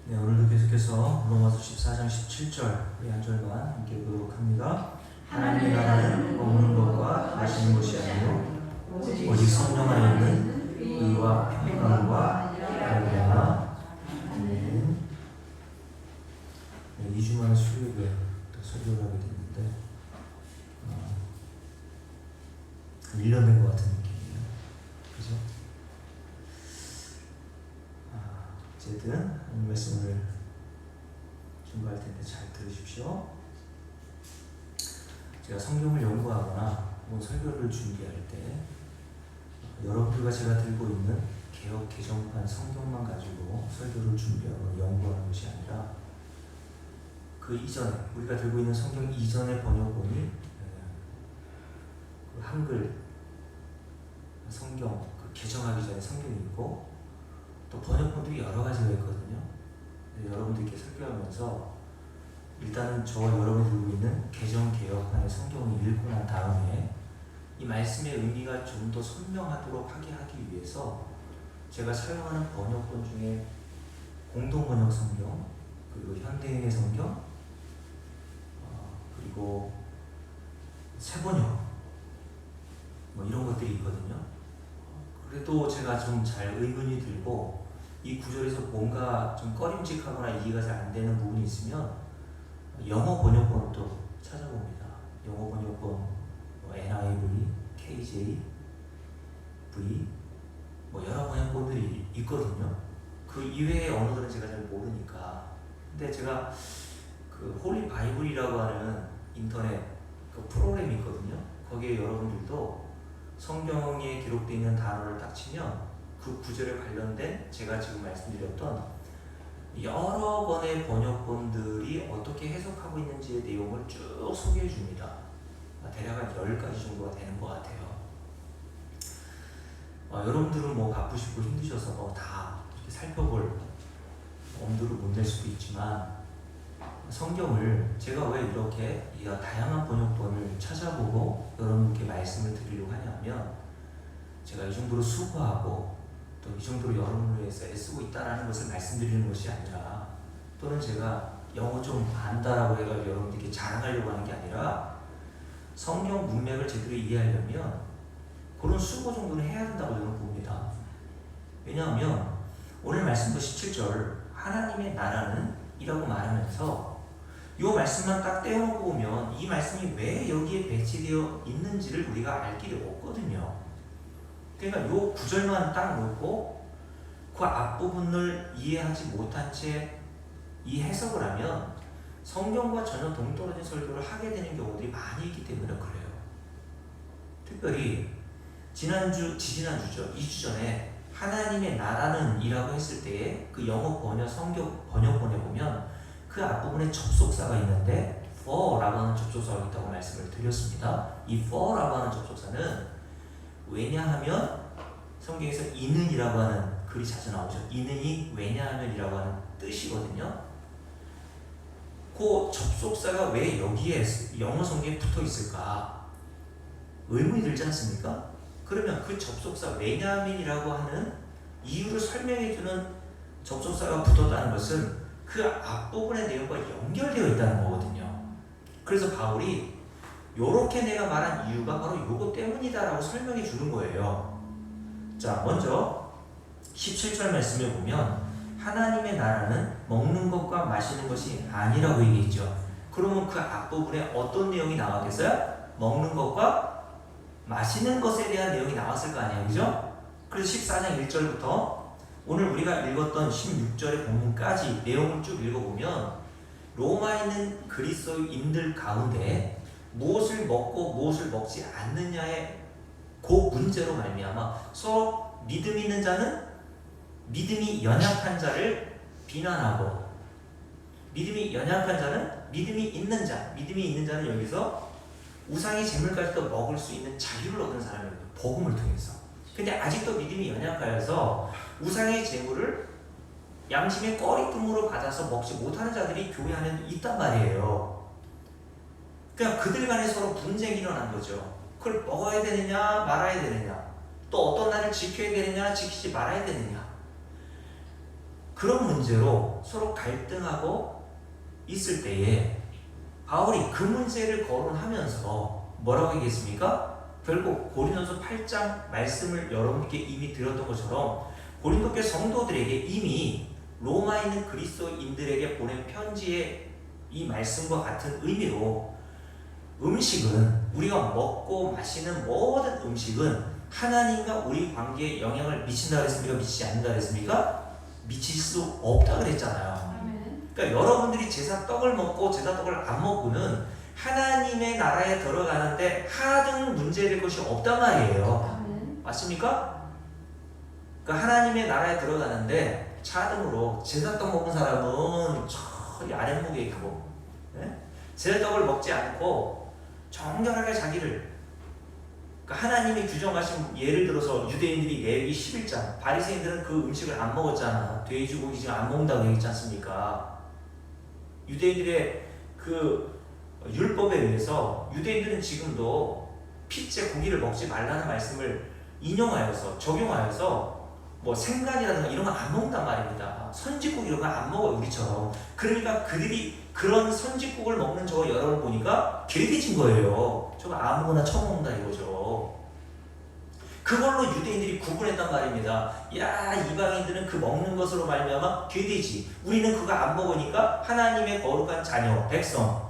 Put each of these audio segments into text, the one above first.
네, 오늘도 계속해서 로마서 14장 17절 우리 한 절만 함께 보도록 합니다. 하나님의 나라는 먹는 것과 마시는 것이 아니요 오직 성령 안에 있는 의와 평강과 말미암아. 아멘. 네, 2주 만에 수요일에 또 설교를 하게 됐는데 1년 된 것 같은 느낌이에요. 그죠? 어쨌든 이 말씀을 준비할 텐데 잘 들으십시오. 제가 성경을 연구하거나 설교를 준비할 때 여러분들과 제가 들고 있는 개역 개정판 성경만 가지고 설교를 준비하고 연구하는 것이 아니라 그 이전에 우리가 들고 있는 성경 이전의 번역본이 그 한글 성경 그 개정하기 전에 성경이 있고 또 번역본들이 여러 가지가 있거든요. 여러분들께 설교하면서 일단은 저와 여러분이 들고 있는 개정 개혁판의 성경을 읽고 난 다음에 이 말씀의 의미가 좀 더 선명하도록 하게 하기 위해서 제가 사용하는 번역본 중에 공동번역 성경, 그리고 현대인의 성경, 그리고 새번역 이런 것들이 있거든요. 그래도 제가 좀 잘 의문이 들고 이 구절에서 뭔가 좀 꺼림직하거나 이해가 잘 안 되는 부분이 있으면 영어 번역본도 찾아봅니다. 영어 번역본 NIV, KJV 여러 번역본들이 있거든요. 그 이외의 언어들은 제가 잘 모르니까. 근데 제가 그 홀리 바이블이라고 하는 인터넷 그 프로그램이 있거든요. 거기에 여러분들도 성경에 기록되어 있는 단어를 딱 치면 그 구절에 관련된 제가 지금 말씀드렸던 여러 번의 번역본들이 어떻게 해석하고 있는지의 내용을 쭉 소개해 줍니다. 대략 한 10가지 정도가 되는 것 같아요. 여러분들은 바쁘시고 힘드셔서 다 이렇게 살펴볼 엄두를 못 낼 수도 있지만 성경을 제가 왜 이렇게 다양한 번역본을 찾아보고 여러분께 말씀을 드리려고 하냐면 제가 이 정도로 수고하고 또 이 정도로 여러분을 위해서 애쓰고 있다는 것을 말씀드리는 것이 아니라 또는 제가 영어 좀 안다라고 해가지고 여러분들께 자랑하려고 하는 게 아니라 성경 문맥을 제대로 이해하려면 그런 수고 정도는 해야 된다고 저는 봅니다. 왜냐하면 오늘 말씀도 17절 하나님의 나라는 이라고 말하면서 이 말씀만 딱 떼어놓고 보면 이 말씀이 왜 여기에 배치되어 있는지를 우리가 알 길이 없거든요. 그러니까 이 구절만 딱 놓고 그 앞부분을 이해하지 못한 채 이 해석을 하면 성경과 전혀 동떨어진 설교를 하게 되는 경우들이 많이 있기 때문에 그래요. 특별히 지지난주죠. 2주 전에 하나님의 나라는 이라고 했을 때에 그 영어 번역본에 보면 그 앞부분에 접속사가 있는데 for라고 하는 접속사가 있다고 말씀을 드렸습니다. 이 for라고 하는 접속사는 왜냐하면 성경에서 이는 이라고 하는 글이 자주 나오죠. 이는이 왜냐하면 이라고 하는 뜻이거든요. 그 접속사가 왜 여기에 영어 성경에 붙어 있을까? 의문이 들지 않습니까? 그러면 그 접속사 왜냐하면이라고 하는 이유를 설명해주는 접속사가 붙었다는 것은 그 앞부분의 내용과 연결되어 있다는 거거든요. 그래서 바울이 요렇게 내가 말한 이유가 바로 요거 때문이다라고 설명해 주는 거예요. 자, 먼저 17절 말씀에 보면 하나님의 나라는 먹는 것과 마시는 것이 아니라고 얘기했죠. 그러면 그 앞부분에 어떤 내용이 나왔겠어요? 먹는 것과 마시는 것에 대한 내용이 나왔을 거 아니에요, 그죠? 그래서 14장 1절부터 오늘 우리가 읽었던 16절의 본문까지 내용을 쭉 읽어보면 로마에 있는 그리스도인들 가운데 무엇을 먹고 무엇을 먹지 않느냐의 그 문제로 말미암아 서로 믿음이 있는 자는 믿음이 연약한 자를 비난하고 믿음이 연약한 자는 믿음이 있는 자는 여기서 우상의 재물까지도 먹을 수 있는 자유를 얻은 사람입니다. 복음을 통해서. 근데 아직도 믿음이 연약하여서 우상의 재물을 양심의 꺼리낌으로 받아서 먹지 못하는 자들이 교회 안에 있단 말이에요. 그러니까 그들 간에 서로 분쟁이 일어난 거죠. 그걸 먹어야 되느냐 말아야 되느냐, 또 어떤 날을 지켜야 되느냐 지키지 말아야 되느냐. 그런 문제로 서로 갈등하고 있을 때에 바울이 그 문제를 거론하면서 뭐라고 얘기했습니까? 결국 고린도서 8장 말씀을 여러분께 이미 드렸던 것처럼 고린도교 성도들에게 이미 로마에 있는 그리스도인들에게 보낸 편지의 이 말씀과 같은 의미로 음식은, 우리가 먹고 마시는 모든 음식은 하나님과 우리 관계에 영향을 미친다 그랬습니까? 미치지 않는다 그랬습니까? 미칠 수 없다 그랬잖아요. 그러니까 여러분들이 제사 떡을 먹고 제사 떡을 안 먹고는 하나님의 나라에 들어가는데 하등 문제될 것이 없단 말이에요. 맞습니까? 그러니까 하나님의 나라에 들어가는데 차등으로 제사 떡 먹은 사람은 저리 아랫목에 있고, 제사 떡을 먹지 않고 정결하게 자기를, 그러니까 하나님이 규정하신, 예를 들어서 유대인들이 레위기 11장 바리새인들은 그 음식을 안 먹었잖아. 돼지고기 지금 안 먹는다고 얘기했지 않습니까? 유대인들의 그 율법에 의해서 유대인들은 지금도 핏째 고기를 먹지 말라는 말씀을 인용하여서 적용하여서 뭐 생간이라든가 이런 거 안 먹는단 말입니다. 선지국 이런 거 안 먹어요, 우리처럼. 그러니까 그들이 그런 선지국을 먹는 저 여러분 보니까 괴돼진 거예요. 저거 아무거나 처먹는다 이거죠. 그걸로 유대인들이 구분했단 말입니다. 야, 이방인들은 그 먹는 것으로 말미암아 괴돼지, 우리는 그거 안 먹으니까 하나님의 거룩한 자녀, 백성,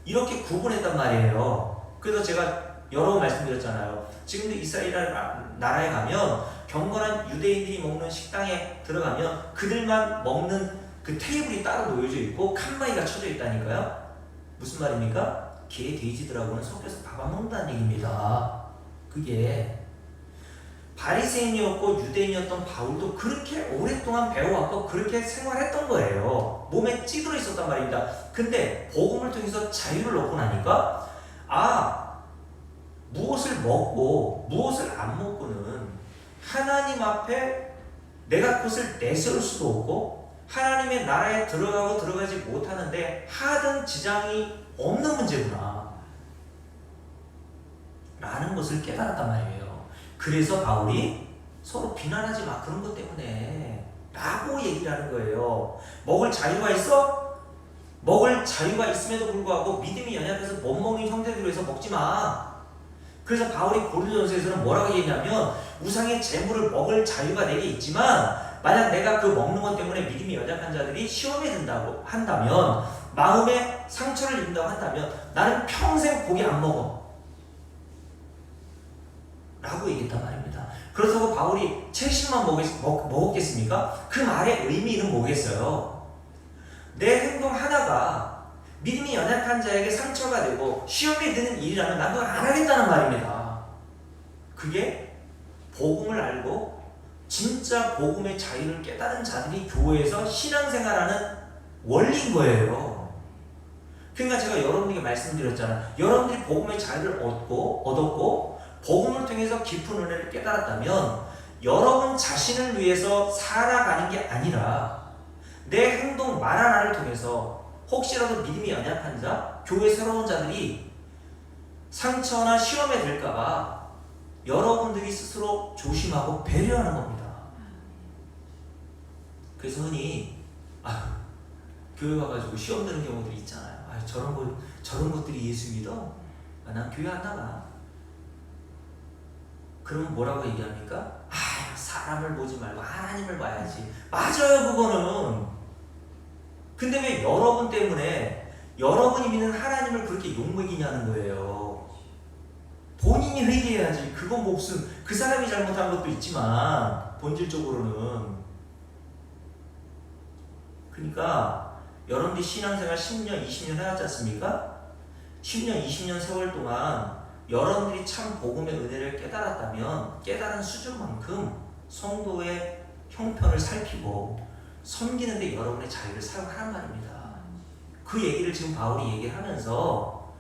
이렇게 구분했단 말이에요. 그래서 제가 여러 번 말씀드렸잖아요. 지금도 이스라엘 나라에 가면 경건한 유대인들이 먹는 식당에 들어가면 그들만 먹는 그 테이블이 따로 놓여져 있고 칸막이가 쳐져 있다니까요. 무슨 말입니까? 개, 돼지들하고는 섞여서 밥 안 먹는다는 얘기입니다. 그게 바리새인이었고 유대인이었던 바울도 그렇게 오랫동안 배워왔고 그렇게 생활했던 거예요. 몸에 찌들어 있었단 말입니다. 근데 복음을 통해서 자유를 얻고 나니까 무엇을 먹고 무엇을 안 먹고는 하나님 앞에 내가 그것을 내세울 수도 없고 하나님의 나라에 들어가고 들어가지 못하는데 하등 지장이 없는 문제구나 라는 것을 깨달았단 말이에요. 그래서 바울이 서로 비난하지 마, 그런 것 때문에 라고 얘기를 하는 거예요. 먹을 자유가 있어? 먹을 자유가 있음에도 불구하고 믿음이 연약해서 못 먹는 형제들로 해서 먹지 마. 그래서 바울이 고린도전서에서는 뭐라고 얘기하냐면 우상의 재물을 먹을 자유가 내게 있지만 만약 내가 그 먹는 것 때문에 믿음이 연약한 자들이 시험에 든다고 한다면, 마음에 상처를 입는다고 한다면 나는 평생 고기 안 먹어 라고 얘기했단 말입니다. 그렇다고 바울이 70만 먹었겠습니까? 그 말의 의미는 뭐겠어요? 내 행동 하나가 믿음이 연약한 자에게 상처가 되고 시험에 드는 일이라면 난 그걸 안 하겠다는 말입니다. 그게 복음을 알고 진짜 복음의 자유를 깨달은 자들이 교회에서 신앙생활하는 원리인 거예요. 그러니까 제가 여러분에게 말씀드렸잖아요. 여러분들이 복음의 자유를 얻었고 복음을 통해서 깊은 은혜를 깨달았다면 여러분 자신을 위해서 살아가는 게 아니라 내 행동 말 하나를 통해서 혹시라도 믿음이 연약한 자, 교회 새로운 자들이 상처나 시험에 들까봐 여러분들이 스스로 조심하고 배려하는 겁니다. 그래서 흔히 교회 가가지고 시험 드는 경우들이 있잖아요. 저런 것들이 예수 믿어? 난 교회 안 나가. 그러면 뭐라고 얘기합니까? 사람을 보지 말고 하나님을 봐야지. 맞아요, 그거는. 근데 왜 여러분 때문에 여러분이 믿는 하나님을 그렇게 욕먹이냐는 거예요. 본인이 회개해야지. 그건 뭐 무슨 그 사람이 잘못한 것도 있지만 본질적으로는. 그러니까 여러분들이 신앙생활 10년, 20년 해왔지 않습니까? 10년, 20년 세월 동안 여러분들이 참 복음의 은혜를 깨달았다면 깨달은 수준만큼 성도의 형편을 살피고 섬기는 데 여러분의 자유를 사용하란 말입니다. 그 얘기를 지금 바울이 얘기를 하면서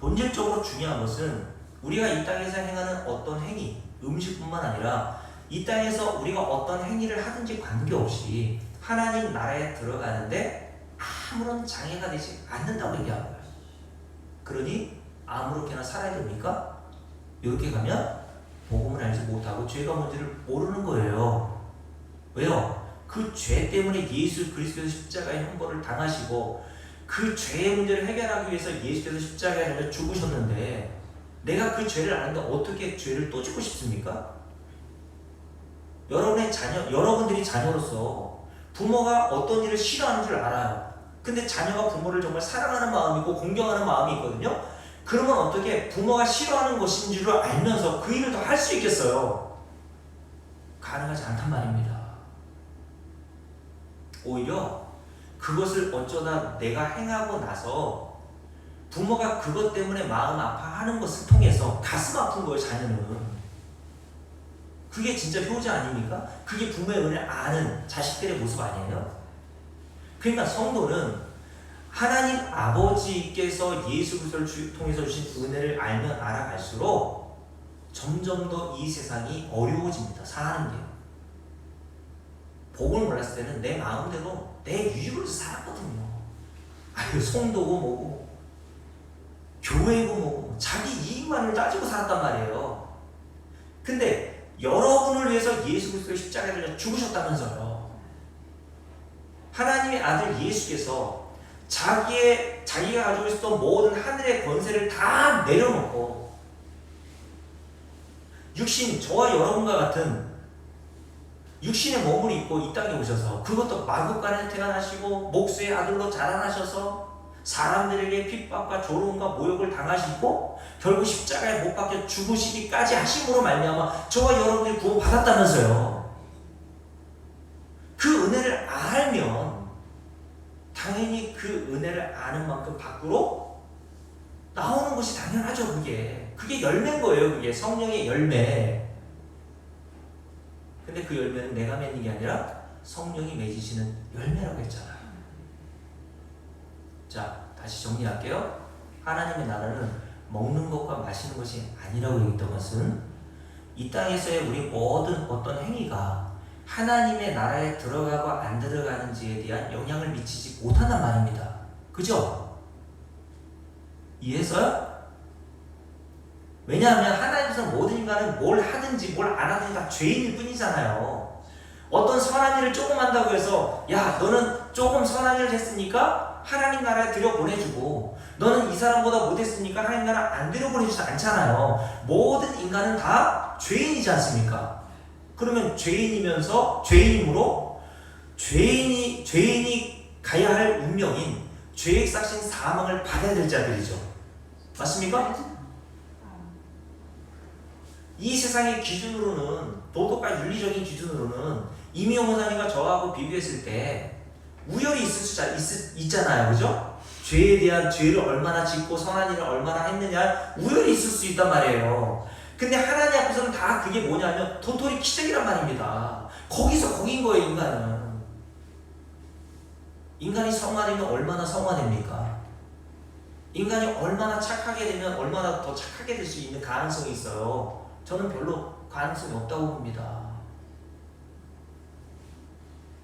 본질적으로 중요한 것은 우리가 이 땅에서 행하는 어떤 행위, 음식뿐만 아니라 이 땅에서 우리가 어떤 행위를 하든지 관계없이 하나님 나라에 들어가는데 아무런 장애가 되지 않는다고 얘기하는 거예요. 그러니 아무렇게나 살아야 됩니까? 이렇게 가면 복음을 알지 못하고 죄가 뭔지를 모르는 거예요. 왜요? 그 죄 때문에 예수 그리스도의 십자가의 형벌을 당하시고 그 죄의 문제를 해결하기 위해서 예수께서 십자가에 달려 죽으셨는데 내가 그 죄를 아는데 어떻게 죄를 또 짓고 싶습니까? 여러분들이 자녀로서 부모가 어떤 일을 싫어하는 줄 알아요. 근데 자녀가 부모를 정말 사랑하는 마음이고 공경하는 마음이 있거든요. 그러면 어떻게 부모가 싫어하는 것인 줄 알면서 그 일을 더 할 수 있겠어요? 가능하지 않단 말입니다. 오히려 그것을 어쩌다 내가 행하고 나서 부모가 그것 때문에 마음 아파하는 것을 통해서 가슴 아픈 거예요, 자녀는. 그게 진짜 효자 아닙니까? 그게 부모의 은혜를 아는 자식들의 모습 아니에요? 그러니까 성도는 하나님 아버지께서 예수 그리스도를 통해서 주신 은혜를 알면 알아갈수록 점점 더 이 세상이 어려워집니다. 사는 게. 복을 몰랐을 때는 내 마음대로 내 유익으로 살았거든요. 아유, 성도고 뭐고 교회고 뭐고 자기 이익만을 따지고 살았단 말이에요. 근데 여러분을 위해서 예수 그리스도의 십자가에 달려 죽으셨다면서요. 하나님의 아들 예수께서 자기가 가지고 있었던 모든 하늘의 권세를 다 내려놓고 육신, 저와 여러분과 같은 육신의 몸을 입고 이 땅에 오셔서 그것도 마구간에 태어나시고 목수의 아들로 자라나셔서 사람들에게 핍박과 조롱과 모욕을 당하시고 결국 십자가에 못 박혀 죽으시기까지 하심으로 말미암아 저와 여러분들이 구원받았다면서요. 그 은혜를 알면 당연히 그 은혜를 아는 만큼 밖으로 나오는 것이 당연하죠. 그게 열매인 거예요. 그게 성령의 열매. 근데 그 열매는 내가 맺는 게 아니라 성령이 맺으시는 열매라고 했잖아요. 자, 다시 정리할게요. 하나님의 나라는 먹는 것과 마시는 것이 아니라고 얘기했던 것은 이 땅에서의 우리 모든 어떤 행위가 하나님의 나라에 들어가고 안 들어가는지에 대한 영향을 미치지 못한단 말입니다. 그죠? 이해했어요? 왜냐하면 하나님께서 모든 인간은 뭘 하든지 뭘 안 하든지 다 죄인일 뿐이잖아요. 어떤 선한 일을 조금 한다고 해서 야, 너는 조금 선한 일을 했으니까 하나님 나라에 들여보내주고 너는 이 사람보다 못했으니까 하나님 나라 안 들여보내주지 않잖아요. 모든 인간은 다 죄인이지 않습니까? 그러면 죄인이면서 죄인이므로 죄인이 가야 할 운명인 죄의 싹신 사망을 받아야 될 자들이죠. 맞습니까? 이 세상의 기준으로는, 도덕과 윤리적인 기준으로는 이미영 목사님과 저하고 비교했을 때 우열이 있잖아요. 그죠? 죄에 대한 죄를 얼마나 짓고 선한 일을 얼마나 했느냐 우열이 있을 수 있단 말이에요. 근데 하나님 앞에서는 다 그게 뭐냐면 도토리 키재기란 말입니다. 거기서 거긴 거예요. 인간이 성화되면 얼마나 성화됩니까? 인간이 얼마나 착하게 되면 얼마나 더 착하게 될 수 있는 가능성이 있어요. 저는 별로 가능성이 없다고 봅니다.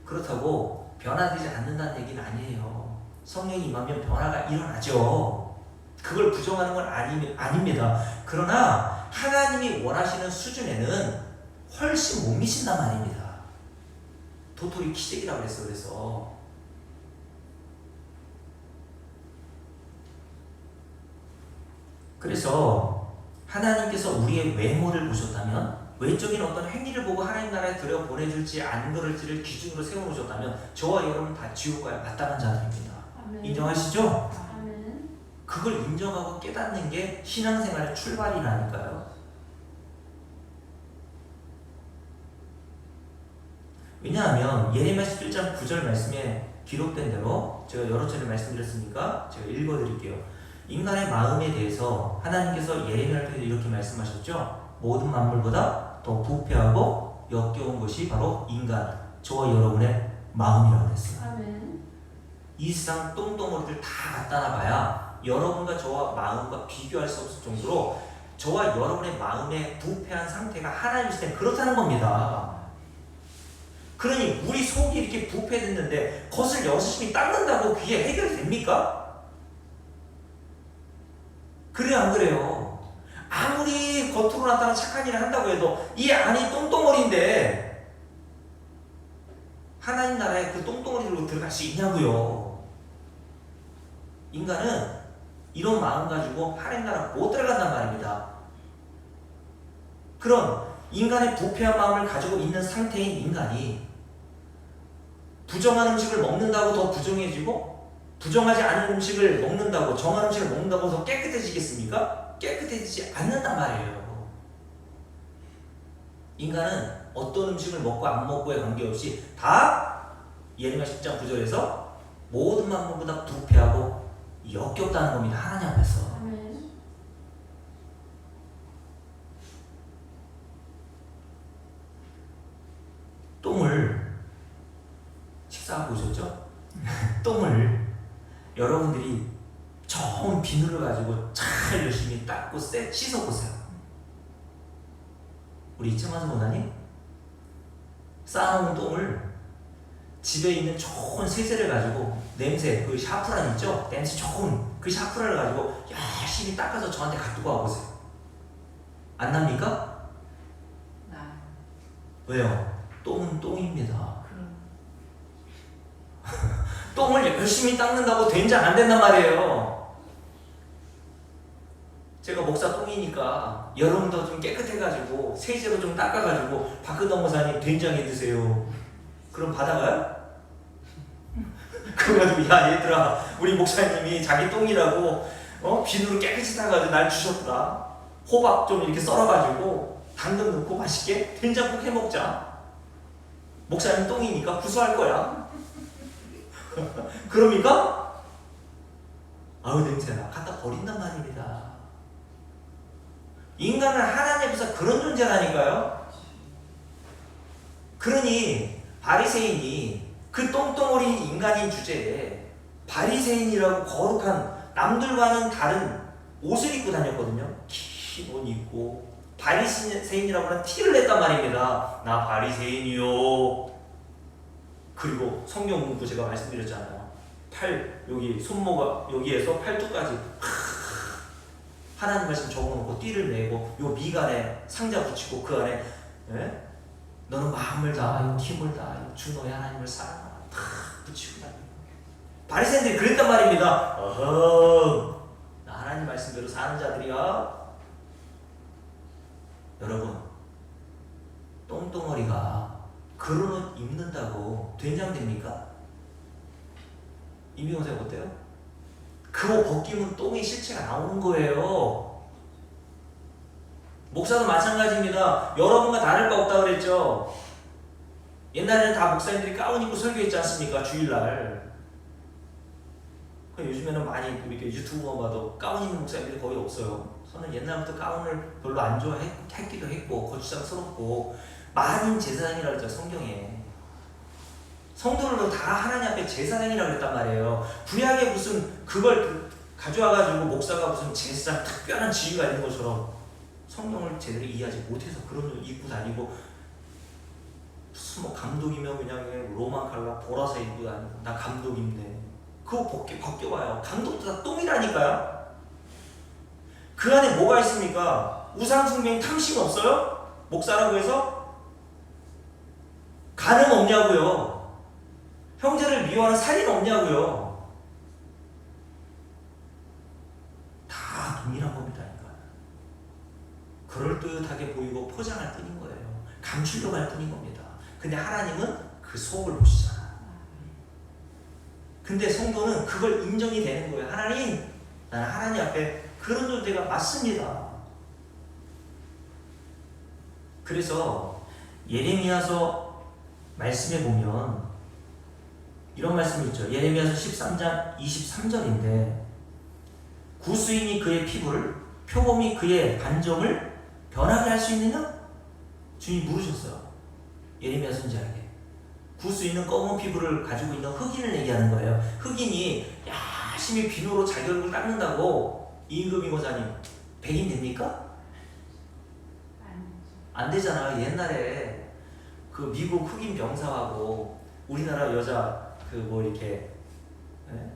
그렇다고 변화되지 않는다는 얘기는 아니에요. 성령이 임하면 변화가 일어나죠. 그걸 부정하는 건 아닙니다. 그러나 하나님이 원하시는 수준에는 훨씬 못 미친단 말입니다. 도토리 키재기라고 그래서 하나님께서 우리의 외모를 보셨다면, 외적인 어떤 행위를 보고 하나님 나라에 들여보내줄지 안 그럴지를 기준으로 세워놓으셨다면 저와 여러분 다 지옥 가야 마땅한 자들입니다. 아멘. 인정하시죠? 아멘. 그걸 인정하고 깨닫는 게 신앙생활의 출발이라니까요. 왜냐하면 예레미야 11장 9절 말씀에 기록된 대로 제가 여러 차례 말씀드렸으니까 제가 읽어드릴게요. 인간의 마음에 대해서 하나님께서 예레미야를 통해 이렇게 말씀하셨죠. 모든 만물보다 더 부패하고 역겨운 것이 바로 인간, 저와 여러분의 마음이라고 했어요. 아멘. 이 세상 똥덩어리들 다 갖다 놔봐야 여러분과 저와 마음과 비교할 수 없을 정도로 저와 여러분의 마음의 부패한 상태가 하나님 있을 때 그렇다는 겁니다. 그러니 우리 속이 이렇게 부패됐는데 겉을 열심히 닦는다고 그게 해결이 됩니까? 그래요, 안 그래요? 아무리 겉으로 나타나는 착한 일을 한다고 해도 이 안이 똥덩어리인데 하나님 나라에 그 똥덩어리 들고 들어갈 수 있냐고요. 인간은 이런 마음 가지고 하나님 나라 못 들어간단 말입니다. 그럼 인간의 부패한 마음을 가지고 있는 상태인 인간이 부정한 음식을 먹는다고 더 부정해지고 부정하지 않은 음식을 먹는다고 정한 음식을 먹는다고 더 깨끗해지겠습니까? 깨끗해지지 않는단 말이에요. 인간은 어떤 음식을 먹고 안 먹고에 관계없이 다 예레미야 10장 9절에서 모든 만물보다 부패하고 역겹다는 겁니다. 하나님 앞에서. 똥을 식사하고 오셨죠? 똥을 여러분들이 좋은 비누를 가지고 잘 열심히 닦고 씻어보세요. 우리 이창만 선생님 쌓아놓은 똥을 집에 있는 좋은 세제를 가지고 냄새, 그 샤프란 있죠? 냄새 좋은 그 샤프란을 가지고 열심히 닦아서 저한테 갖고 와보세요. 안 납니까? 왜요? 똥은 똥입니다. 똥을 열심히 닦는다고 된장 안 된단 말이에요. 제가 목사 똥이니까 여러분도 좀 깨끗해가지고 세제로 좀 닦아가지고 박근홍 목사님 된장에 드세요. 그럼 받아가요? 그래가지고 야 얘들아 우리 목사님이 자기 똥이라고 비누로 깨끗이 닦아가지고 날 주셨다. 호박 좀 이렇게 썰어가지고 당근 넣고 맛있게 된장국 해먹자. 목사님 똥이니까 구수할 거야. 그럽니까? 아우 냄새나 갖다 버린단 말입니다. 인간은 하나님 앞에서 그런 존재라니까요. 그러니 바리새인이 그 똥덩어리 인간인 주제에 바리새인이라고 거룩한 남들과는 다른 옷을 입고 다녔거든요. 긴 옷 입고 바리새인이라고 하는 티를 냈단 말입니다. 나 바리새인이요. 그리고 성경 공부 제가 말씀드렸잖아요. 팔 여기 손목 여기에서 팔뚝까지 하나님 말씀 적어놓고 띠를 내고 요 미간에 상자 붙이고 그 안에 너는 마음을 다하여 힘을 다하여 주 너의 하나님을 사랑하라 다 붙이고 다니고 바리새인들이 그랬단 말입니다. 어허 나 하나님 말씀대로 사는 자들이야. 여러분 똥덩어리가 그런 옷 입는다고 된장됩니까? 이미영 선생님 어때요? 그 옷 벗기면 똥의 실체가 나오는 거예요. 목사도 마찬가지입니다. 여러분과 다를 바 없다고 그랬죠. 옛날에는 다 목사님들이 가운 입고 설교했지 않습니까? 주일날. 요즘에는 많이 이렇게 유튜브만 봐도 가운 입는 목사님들이 거의 없어요. 저는 옛날부터 가운을 별로 안 좋아했기도 했고 거추장스럽고 만인 제사장이라고 했죠. 성경에 성도들도 다 하나님 앞에 제사장이라고 했단 말이에요. 구약에 무슨 그걸 가져와가지고 목사가 무슨 제사장 특별한 지위가 있는 것처럼 성경을 제대로 이해하지 못해서 그런 옷 입고 다니고 무슨 뭐 감독이면 그냥 로만 칼라 보라색 입고 다니고 나 감독인데 그거 벗겨봐요. 감독도 다 똥이라니까요. 그 안에 뭐가 있습니까? 우상숭배 탐심 없어요? 목사라고 해서? 간음 없냐고요? 형제를 미워하는 살인 없냐고요? 다 동일한 겁니다. 그럴듯하게 보이고 포장할 뿐인 거예요. 감추려고 할 뿐인 겁니다. 근데 하나님은 그 속을 보시잖아. 근데 성도는 그걸 인정이 되는 거예요. 하나님, 나는 하나님 앞에 그런 존재가 맞습니다. 그래서 예레미야서 말씀에 보면 이런 말씀이 있죠. 예레미야서 13장 23절인데 구수인이 그의 피부를 표범이 그의 반점을 변하게 할 수 있느냐? 주님이 물으셨어요. 예레미야 선지자에게. 구수인은 검은 피부를 가지고 있는 흑인을 얘기하는 거예요. 흑인이 열심히 비누로 자기 얼굴 닦는다고 임금이 고사님 백인 됩니까? 안 되잖아요. 옛날에 그 미국 흑인 병사하고 우리나라 여자 그 뭐 이렇게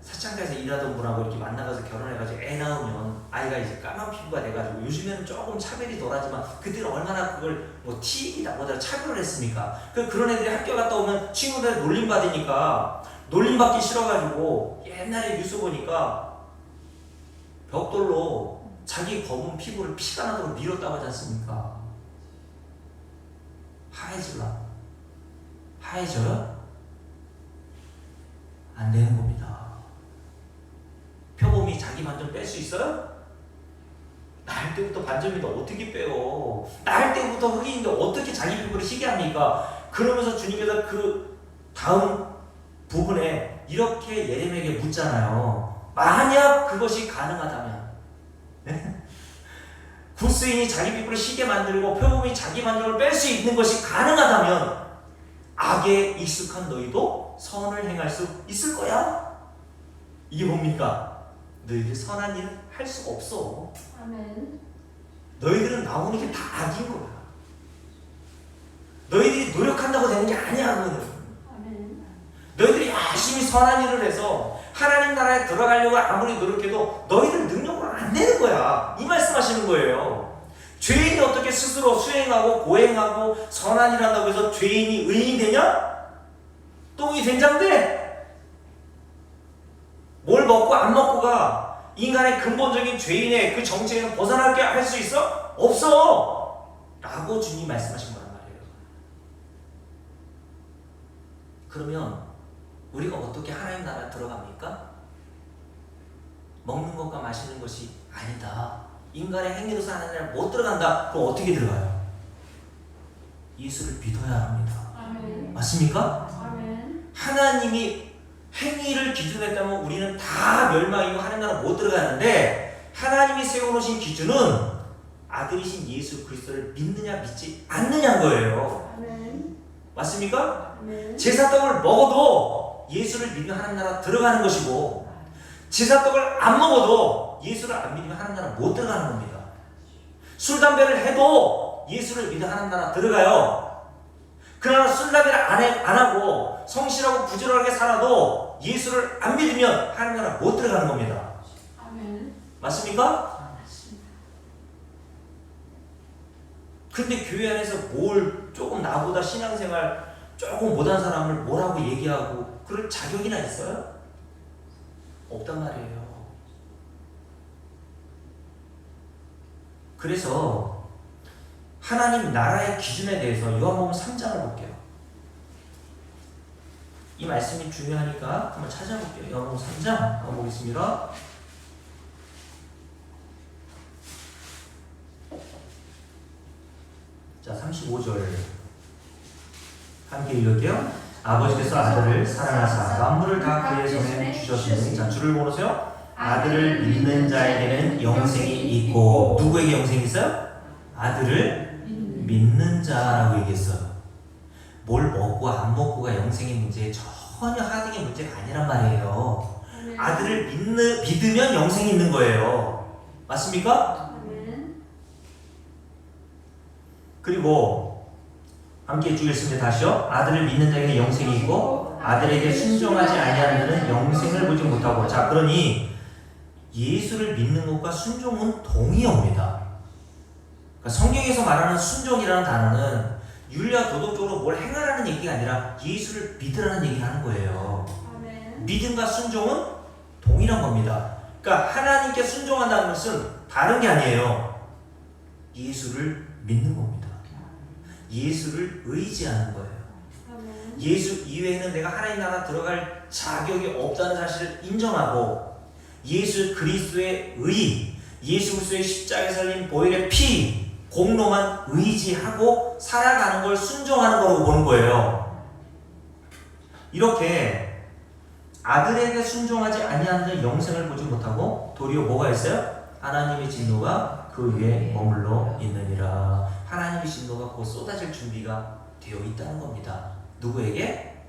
사창가에서 일하던 분하고 이렇게 만나가지고 결혼해가지고 애 낳으면 아이가 이제 까만 피부가 돼가지고 요즘에는 조금 차별이 덜하지만 그때는 얼마나 그걸 뭐 튀기다 보다 차별을 했습니까? 그런 애들이 학교 갔다 오면 친구들 놀림 받으니까 놀림 받기 싫어가지고 옛날에 뉴스 보니까 벽돌로 자기 검은 피부를 피가 나도록 밀었다고 하지 않습니까? 하얘져요? 안 되는 겁니다. 표범이 자기 반점 뺄 수 있어요? 낳을 때부터 반점인데 어떻게 빼요? 낳을 때부터 흑인인데 어떻게 자기 피부를 희게 합니까? 그러면서 주님께서 그 다음 부분에 이렇게 예레미야에게 묻잖아요. 만약 그것이 가능하다면 구스인이 자기 피부를 희게 만들고 표범이 자기 반점을 뺄 수 있는 것이 가능하다면 악에 익숙한 너희도 선을 행할 수 있을 거야? 이게 뭡니까? 너희들 선한 일을 할 수가 없어. 아멘. 너희들은 나오는 게 다 악인 거야. 너희들이 노력한다고 되는 게 아니야. 그거는. 아멘. 너희들이 열심히 선한 일을 해서 하나님 나라에 들어가려고 아무리 노력해도 너희들 능력으로 안 되는 거야. 이 말씀하시는 거예요. 죄인이 어떻게 스스로 수행하고 고행하고 선한 일을 한다고 해서 죄인이 의인이 되냐? 똥이 된장돼? 뭘 먹고 안 먹고가 인간의 근본적인 죄인의 그 정체에는 벗어나게 할 수 있어? 없어! 라고 주님이 말씀하신 거란 말이에요. 그러면 우리가 어떻게 하나님 나라에 들어갑니까? 먹는 것과 마시는 것이 아니다. 인간의 행위로서 하나님 나라에 못 들어간다. 그럼 어떻게 들어가요? 예수를 믿어야 합니다. 아멘. 맞습니까? 아멘. 하나님이 행위를 기준으로 했다면 우리는 다 멸망이고 하나님 나라 못 들어가는데 하나님이 세워놓으신 기준은 아들이신 예수 그리스도를 믿느냐 믿지 않느냐인 거예요. 아멘. 맞습니까? 아멘. 제사떡을 먹어도 예수를 믿으면 하나님 나라 들어가는 것이고 제사떡을 안 먹어도 예수를 안 믿으면 하나님 나라 못 들어가는 겁니다. 술, 담배를 해도 예수를 믿으면 하나님 나라 들어가요. 그러나 술, 담배를 안 하고 성실하고 부지런하게 살아도 예수를 안 믿으면 하나님 나라 못 들어가는 겁니다. 아멘. 맞습니까? 맞습니다. 근데 교회 안에서 뭘 조금 나보다 신앙생활 조금 못한 사람을 뭐라고 얘기하고 그럴 자격이나 있어요? 없단 말이에요. 그래서 하나님 나라의 기준에 대해서 요한복음 3장을 볼게요. 이 말씀이 중요하니까 한번 찾아볼게요. 요한복음 3장 한번 보겠습니다. 자, 35절 함께 읽을게요. 아버지께서 아들을 사랑하사 만물을 다 그의 손에 주셨으니, 자, 줄을 보세요. 아들을 믿는 자에게는 영생이 있고, 누구에게 영생이 있어요? 아들을 믿는 자라고 얘기했어요. 뭘 먹고 안 먹고가 영생의 문제, 전혀 하등의 문제가 아니란 말이에요. 아들을 믿으면 영생이 있는 거예요. 맞습니까? 그리고 함께 읽겠습니다. 다시요. 아들을 믿는 자에게는 영생이 있고 아들에게 순종하지 아니하는 자는 영생을 보지 못하고. 자, 그러니 예수를 믿는 것과 순종은 동의어입니다. 그러니까 성경에서 말하는 순종이라는 단어는 윤리와 도덕적으로 뭘 행하라는 얘기가 아니라 예수를 믿으라는 얘기를 하는 거예요. 믿음과 순종은 동일한 겁니다. 그러니까 하나님께 순종한다는 것은 다른 게 아니에요. 예수를 믿는 겁니다. 예수를 의지하는 거예요. 예수 이외에는 내가 하나님 나라 들어갈 자격이 없다는 사실을 인정하고 예수 그리스도의 의, 예수 그리스도의 십자가에 살린 보혈의 피, 공로만 의지하고 살아가는 걸 순종하는 거라고 보는 거예요. 이렇게 아들에게 순종하지 아니하는 자는 영생을 보지 못하고 도리어 뭐가 있어요? 하나님의 진노가 그 위에 머물러 있느니라. 하나님의 진노가 곧 쏟아질 준비가 되어 있다는 겁니다. 누구에게?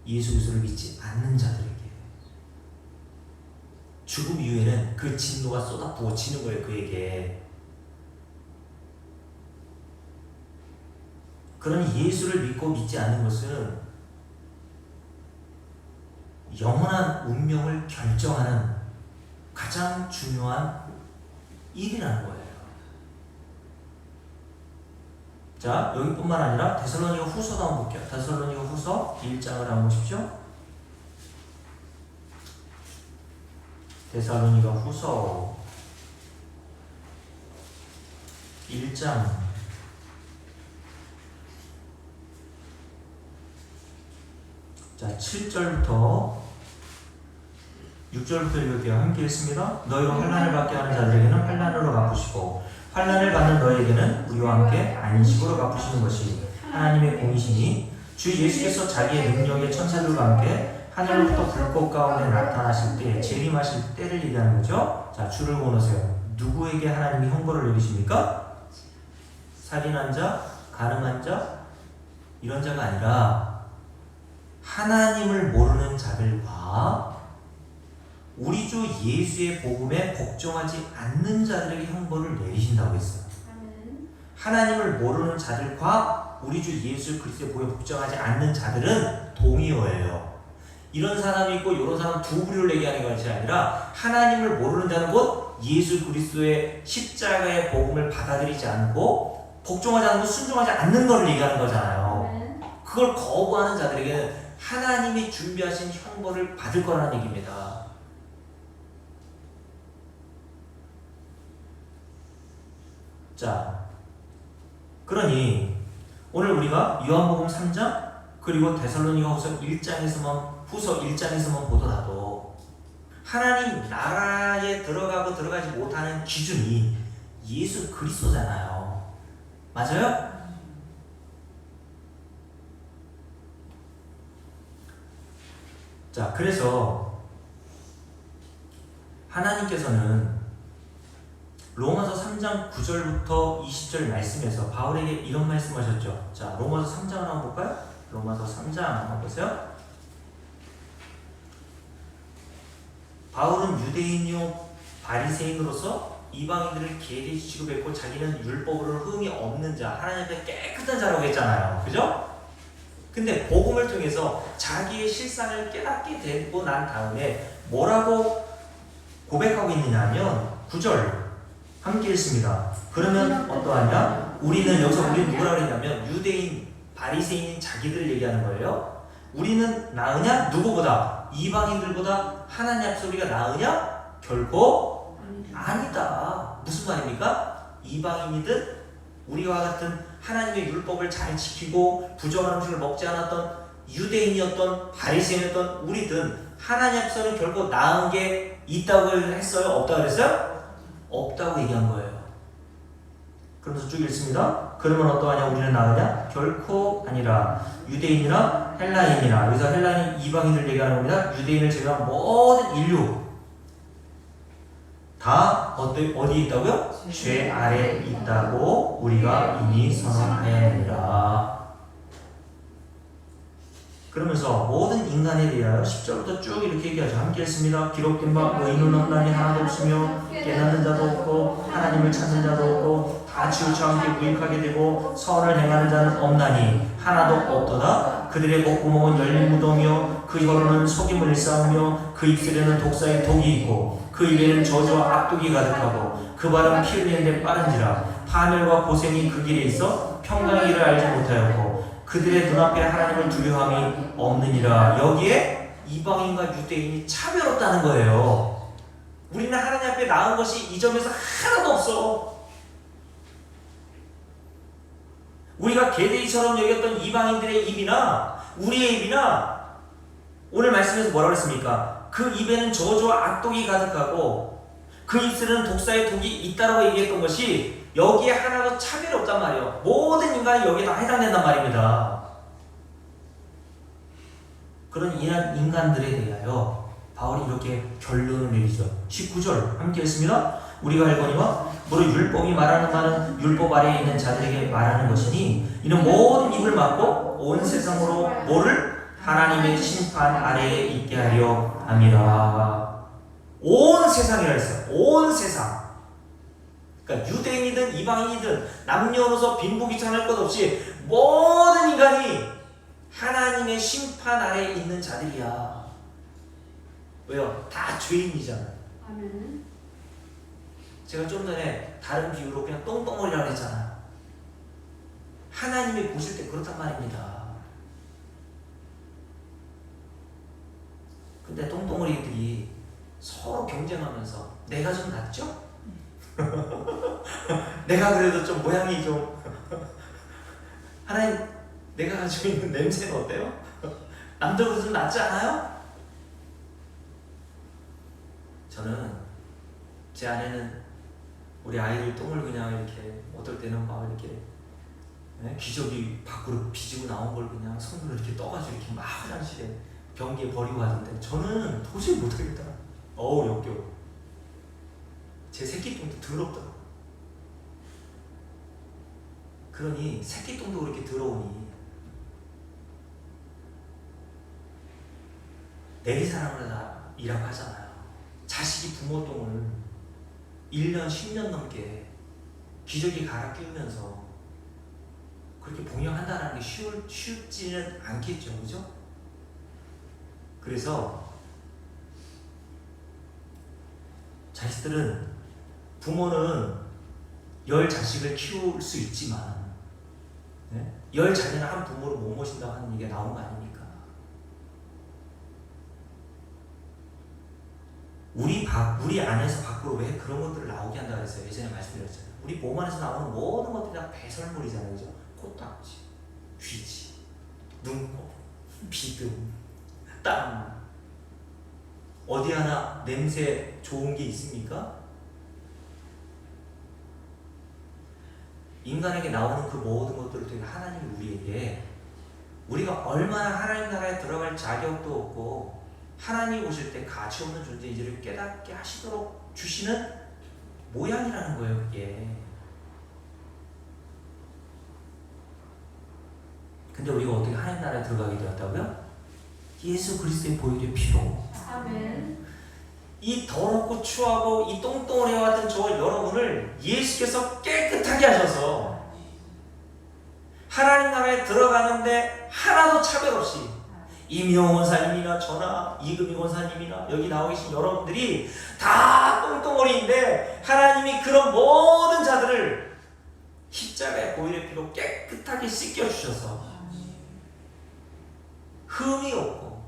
예수 그리스도를 믿지 않는 자들에게. 죽음 이후에는 그 진노가 쏟아 부어지는 거예요. 그에게. 그러니 예수를 믿고 믿지 않는 것은 영원한 운명을 결정하는 가장 중요한 일이라는 거예요. 자, 여기뿐만 아니라 데살로니가 후서도 한번 볼게요. 데살로니가 후서 1장을 한번 보십시오. 데살로니가 후서 1장 자 7절부터 6절부터 읽을게요. 함께 읽습니다. 너희로 환난을 받게 하는 자들에게는 환난으로 갚으시고 환난을 받는 너희에게는 우리와 함께 안식으로 갚으시는 것이 하나님의 공이시니 주 예수께서 자기의 능력의 천사들과 함께 하늘로부터 불꽃 가운데 나타나실 때 재림하실 때를 얘기하는 거죠. 자, 줄을 그어놓으세요. 누구에게 하나님이 형벌을 내리십니까? 살인한 자, 가늠한 자 이런 자가 아니라 하나님을 모르는 자들과 우리 주 예수의 복음에 복종하지 않는 자들에게 형벌을 내리신다고 했어요. 하나님을 모르는 자들과 우리 주 예수 그리스도의 복음에 복종하지 않는 자들은 동의어예요. 이런 사람이 있고 이런 사람 두 부류를 얘기하는 것이 아니라 하나님을 모르는 자는 곧 예수 그리스도의 십자가의 복음을 받아들이지 않고 복종하지 않고 순종하지 않는 것을 얘기하는 거잖아요. 그걸 거부하는 자들에게는 하나님이 준비하신 형벌을 받을 거라는 얘기입니다. 자, 그러니 오늘 우리가 요한복음 3장 그리고 데살로니가 후서 1장에서만 보더라도 하나님 나라에 들어가고 들어가지 못하는 기준이 예수 그리스도잖아요. 맞아요? 자, 그래서 하나님께서는 로마서 3장 9절부터 20절 말씀에서 바울에게 이런 말씀하셨죠. 자, 로마서 3장을 한번 볼까요? 로마서 3장 한번 보세요. 바울은 유대인이요 바리새인으로서 이방인들을 계리 취급했고 자기는 율법으로 흠이 없는 자, 하나님 앞에 깨끗한 자라고 했잖아요. 그죠? 근데 복음을 통해서 자기의 실상을 깨닫게 되고 난 다음에 뭐라고 고백하고 있느냐 하면 9절 함께 읽습니다. 그러면 어떠하냐? 우리는 여기서 우리 누구라고 했냐면 유대인, 바리새인인 자기들 얘기하는 거예요. 우리는 나으냐? 누구보다? 이방인들보다 하나님 앞에서 우리가 나으냐? 결코 아니다. 무슨 말입니까? 이방인이든 우리와 같은 하나님의 율법을 잘 지키고 부정한 음식을 먹지 않았던 유대인이었던 바리새인이었던 우리든 하나님 앞에서는 결코 나은 게 있다고 했어요? 없다고 그랬어요? 없다고 얘기한 거예요. 그러면서 쭉 읽습니다. 그러면 어떠하냐? 우리는 나으냐? 결코 아니라 유대인이나 헬라인이나 여기서 헬라인 이방인을 얘기하는 겁니다. 유대인을 제외한 모든 인류 다 어디에 있다고요? 죄 아래에 있다고 우리가 이미 선언하였느니라. 그러면서 모든 인간에 대하여 10절부터 쭉 이렇게 얘기하죠. 함께 읽습니다. 기록된 바 의인은 없나니 하나도 없으며 깨닫는 자도 없고 하나님을 찾는 자도 없고 다 치우쳐 함께 무익하게 되고 선을 행하는 자는 없나니 하나도 없도다. 그들의 목구멍은 열린 무덤이요 그 혀로는 속임을 일삼으며 그 입술에는 독사의 독이 있고 그 입에는 저주와 악독이 가득하고 그 발은 피 흘리는 데 빠른지라 파멸과 고생이 그 길에 있어 평강의 길을 알지 못하였고 그들의 눈앞에 하나님을 두려움이 없느니라. 여기에 이방인과 유대인이 차별없다는 거예요. 우리는 하나님 앞에 나은 것이 이 점에서 하나도 없어. 우리가 게데리처럼 여겼던 이방인들의 입이나 우리의 입이나 오늘 말씀에서 뭐라고 했습니까? 그 입에는 저주와 악독이 가득하고 그 입술에는 독사의 독이 있다라고 얘기했던 것이 여기에 하나도 차별이 없단 말이에요. 모든 인간이 여기에 다 해당된단 말입니다. 그런 인간들에 대하여 바울이 이렇게 결론을 내리죠. 19절 함께 읽습니다. 우리가 알거니와 무릇 율법이 말하는 말은 율법 아래에 있는 자들에게 말하는 것이니 이는 모든 입을 막고 온 세상으로 뭐를? 하나님의 심판 아래에 있게 하려 함이라. 온 세상이라 했어요. 온 세상. 그러니까 유대인이든 이방인이든 남녀노소 빈부귀천할 것 없이 모든 인간이 하나님의 심판 아래에 있는 자들이야. 왜요? 다 죄인이잖아요. 아멘. 제가 좀 전에 다른 비유로 그냥 똥덩어리라고 했잖아요. 하나님이 보실 때 그렇단 말입니다. 근데 똥덩어리들이 서로 경쟁하면서 내가 좀 낫죠? 내가 그래도 좀 모양이 좀 하나님 내가 가지고 있는 냄새는 어때요? 남들보다 좀 낫지 않아요? 저는 제 아내는 우리 아이들 똥을 그냥 이렇게 어떨 때는 막 이렇게 기저귀 밖으로 비지고 나온 걸 그냥 손으로 이렇게 떠가지고 이렇게 막 화장실에 변기에 버리고 하던데 저는 도저히 못하겠다. 어우 역겨워. 제 새끼똥도 더럽더라고. 그러니 새끼똥도 그렇게 더러우니 내리사랑이라고 하잖아요. 자식이 부모 똥을 1년 10년 넘게 기저귀 갈아 끼우면서 그렇게 봉양한다는 게 쉽지는 않겠죠, 그죠? 그래서 자식들은 부모는 10 자식을 키울 수 있지만 10 자녀는 한 부모를 못 모신다고 하는 얘기가 나온 거 아닙니까? 우리 안에서 밖으로 왜 그런 것들을 나오게 한다고 했어요? 예전에 말씀드렸잖아요. 우리 몸 안에서 나오는 모든 것들이 다 배설물이잖아요, 그죠? 코딱지, 귀지, 눈곱, 비듬, 땀. 어디 하나 냄새 좋은 게 있습니까? 인간에게 나오는 그 모든 것들을 통해 하나님이 우리에게 우리가 얼마나 하나님 나라에 들어갈 자격도 없고 하나님이 오실 때 가치 없는 존재인지를 깨닫게 하시도록 주시는 모양이라는 거예요, 그게. 근데 우리가 어떻게 하나님 나라에 들어가게 되었다고요? 예수 그리스도의 보혈의 피로. 아멘. 이 더럽고 추하고 이 똥덩어리와 같은 저 여러분을 예수께서 깨끗하게 하셔서 하나님 나라에 들어가는데 하나도 차별 없이 이미용 원사님이나 저나 이금희 원사님이나 여기 나와 계신 여러분들이 다 똥덩어리인데 하나님이 그런 모든 자들을 십자가의 보혈의 피로 깨끗하게 씻겨주셔서 흠이 없고